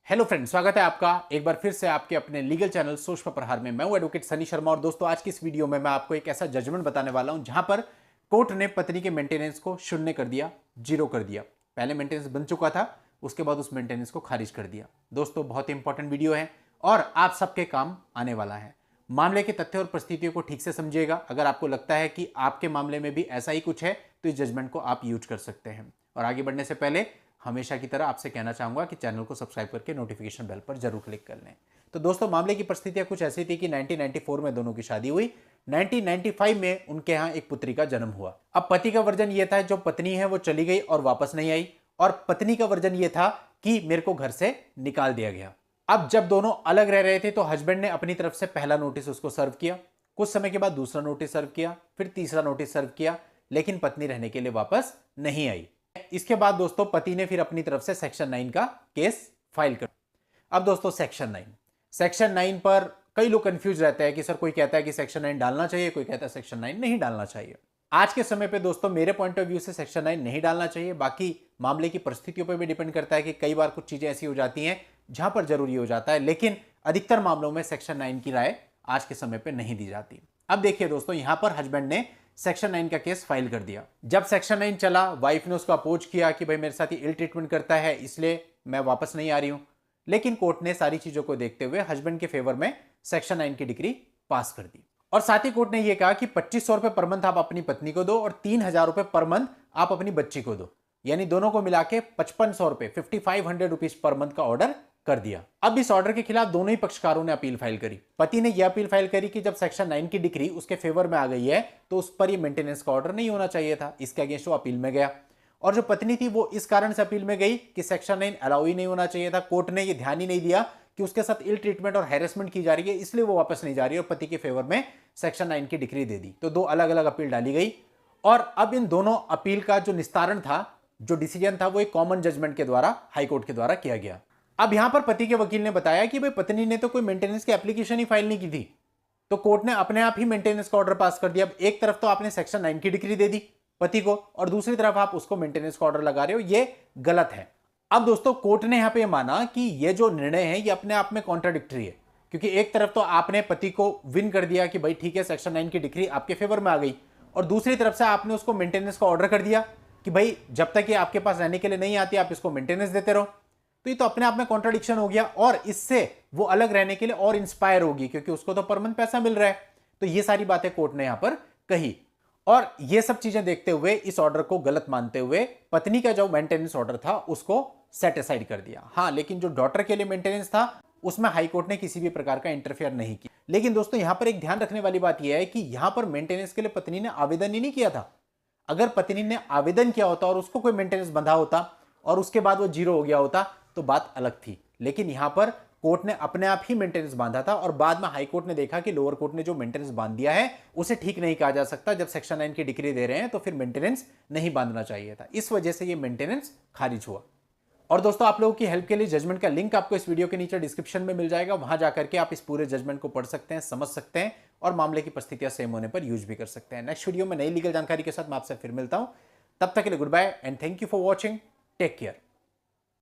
Hello friend, स्वागत है आपका एक बार फिर से आपके अपने लीगल चैनल सोच पर प्रहार में। मैं हूं एडवोकेट सनी शर्मा और दोस्तों आज की इस वीडियो में मैं आपको एक ऐसा जजमेंट बताने वाला हूं जहां पर कोर्ट ने पत्नी के मेंटेनेंस को शून्य कर दिया, जीरो कर दिया। पहले मेंटेनेंस बन चुका था, उसके बाद उस मेंटेनेंस को खारिज कर दिया। दोस्तों बहुत ही इंपॉर्टेंट वीडियो है और आप सबके काम आने वाला है। मामले के तथ्य और परिस्थितियों को ठीक से समझिएगा। अगर आपको लगता है कि आपके मामले में भी ऐसा ही कुछ है तो इस जजमेंट को आप यूज कर सकते हैं। और आगे बढ़ने से पहले हमेशा की तरह आपसे कहना चाहूंगा कि चैनल को सब्सक्राइब करके नोटिफिकेशन बेल पर जरूर क्लिक कर लें। तो दोस्तों मामले की परिस्थितियां कुछ ऐसी थी कि 1994 में दोनों की शादी हुई। 1995 में उनके यहाँ एक पुत्री का जन्म हुआ। अब पति का वर्जन ये था जो पत्नी है वो चली गई और वापस नहीं आई, और पत्नी का वर्जन ये था कि मेरे को घर से निकाल दिया गया। अब जब दोनों अलग रह रहे थे तो हस्बैंड ने अपनी तरफ से पहला नोटिस उसको सर्व किया, कुछ समय के बाद दूसरा नोटिस सर्व किया, फिर तीसरा नोटिस सर्व किया, लेकिन पत्नी रहने के लिए वापस नहीं आई। इसके बाद दोस्तों पति ने फिर अपनी तरफ से सेक्शन 9 का केस फाइल कर। अब दोस्तों सेक्शन 9 पर कई लोग कंफ्यूज रहते हैं कि सर कोई कहता है कि सेक्शन 9 डालना चाहिए, कोई कहता है सेक्शन 9 नहीं डालना चाहिए। आज के समय पे दोस्तों मेरे पॉइंट ऑफ व्यू से सेक्शन 9 नहीं डालना चाहिए। बाकी मामले की परिस्थितियों पर भी डिपेंड करता है कि कई बार कुछ चीजें ऐसी हो जाती हैं जहां पर जरूरी हो जाता है, लेकिन अधिकतर मामलों में सेक्शन 9 की राय आज के समय पर नहीं दी जाती। अब देखिए दोस्तों, यहां पर हस्बैंड ने सेक्शन 9 का केस फाइल कर दिया। जब सेक्शन 9 चला, वाइफ ने उसको अपोज किया कि भाई मेरे साथ ये इल ट्रीटमेंट करता है इसलिए मैं वापस नहीं आ रही हूं, लेकिन कोर्ट ने सारी चीजों को देखते हुए हस्बैंड के फेवर में सेक्शन 9 की डिग्री पास कर दी। और साथ ही कोर्ट ने यह कहा कि 2500 रुपए पर मंथ आप अपनी पत्नी को दो और 3000 रुपए पर मंथ आप अपनी बच्ची को दो, यानी दोनों को मिला के 5500 रुपए 5500 रुपीज पर मंथ का ऑर्डर कर दिया। अब इस ऑर्डर के खिलाफ दोनों ही पक्षकारों ने अपील फाइल करी। पति ने यह अपील फाइल करी कि जब सेक्शन 9 की डिग्री उसके फेवर में आ गई है तो उस पर यह मेंटेनेंस का ऑर्डर नहीं होना चाहिए था। इसके अगेंस्ट वो अपील में गया। और जो पत्नी थी वो इस कारण से अपील में गई कि सेक्शन 9 अलाउ ही नहीं होना चाहिए था। कोर्ट ने यह ध्यान ही नहीं दिया कि उसके साथ इल ट्रीटमेंट और हैरेसमेंट की जा रही है, इसलिए वो वापस नहीं जा रही है और पति के फेवर में सेक्शन 9 की डिग्री दे दी। तो दो अलग अलग अपील डाली गई और अब इन दोनों अपील का जो निस्तारण था, जो डिसीजन था, वो एक कॉमन जजमेंट के द्वारा हाईकोर्ट के द्वारा किया गया। अब यहां पर पति के वकील ने बताया कि भाई पत्नी ने तो कोई मेंटेनेंस की एप्लीकेशन ही फाइल नहीं की थी, तो कोर्ट ने अपने आप ही मेंटेनेंस का ऑर्डर पास कर दिया। अब एक तरफ तो आपने सेक्शन 9 की डिग्री दे दी पति को और दूसरी तरफ आप उसको मेंटेनेंस का ऑर्डर लगा रहे हो, ये गलत है। अब दोस्तों कोर्ट ने यहां पे माना कि ये जो निर्णय है ये अपने आप में कॉन्ट्राडिक्टरी है, क्योंकि एक तरफ तो आपने पति को विन कर दिया कि भाई ठीक है सेक्शन 9 की डिग्री आपके फेवर में आ गई, और दूसरी तरफ से आपने उसको मेंटेनेंस का ऑर्डर कर दिया कि भाई जब तक ये आपके पास रहने के लिए नहीं आती आप इसको मेंटेनेंस देते रहो। तो ये तो अपने आप में कॉन्ट्रडिक्शन हो गया और इससे वो अलग रहने के लिए और इंस्पायर होगी, क्योंकि उसको तो पर मंथ पैसा मिल रहा है। तो ये सारी बातें कोर्ट ने यहां पर कही और ये सब चीजें देखते हुए इस ऑर्डर को गलत मानते हुए पत्नी का जो मेंटेनेंस ऑर्डर था उसको सेट असाइड कर दिया। हाँ, लेकिन जो डॉटर के लिए मेंटेनेंस था उसमें हाईकोर्ट ने किसी भी प्रकार का इंटरफेयर नहीं किया। लेकिन दोस्तों यहां पर एक ध्यान रखने वाली बात यह है कि यहां पर मेंटेनेंस के लिए पत्नी ने आवेदन ही नहीं किया था। अगर पत्नी ने आवेदन किया होता और उसको कोई मेंटेनेंस बंधा होता और उसके बाद वो जीरो हो गया होता तो बात अलग थी, लेकिन यहां पर कोर्ट ने अपने आप ही मेंटेनेंस बांधा था और बाद में हाई कोर्ट ने देखा कि लोअर कोर्ट ने जो मेंटेनेंस बांध दिया है उसे ठीक नहीं कहा जा सकता। जब सेक्शन 9 की डिग्री दे रहे हैं तो फिर मेंटेनेंस नहीं बांधना चाहिए था, इस वजह से ये मेंटेनेंस खारिज हुआ। और दोस्तों आप लोगों की हेल्प के लिए जजमेंट का लिंक आपको इस वीडियो के नीचे डिस्क्रिप्शन में मिल जाएगा, वहां जाकर के आप इस पूरे जजमेंट को पढ़ सकते हैं, समझ सकते हैं और मामले की परिस्थितियां सेम होने पर यूज भी कर सकते हैं। नेक्स्ट वीडियो में नई लीगल जानकारी के साथ मैं आपसे फिर मिलता हूं, तब तक के लिए goodbye and thank you for watching. Take care.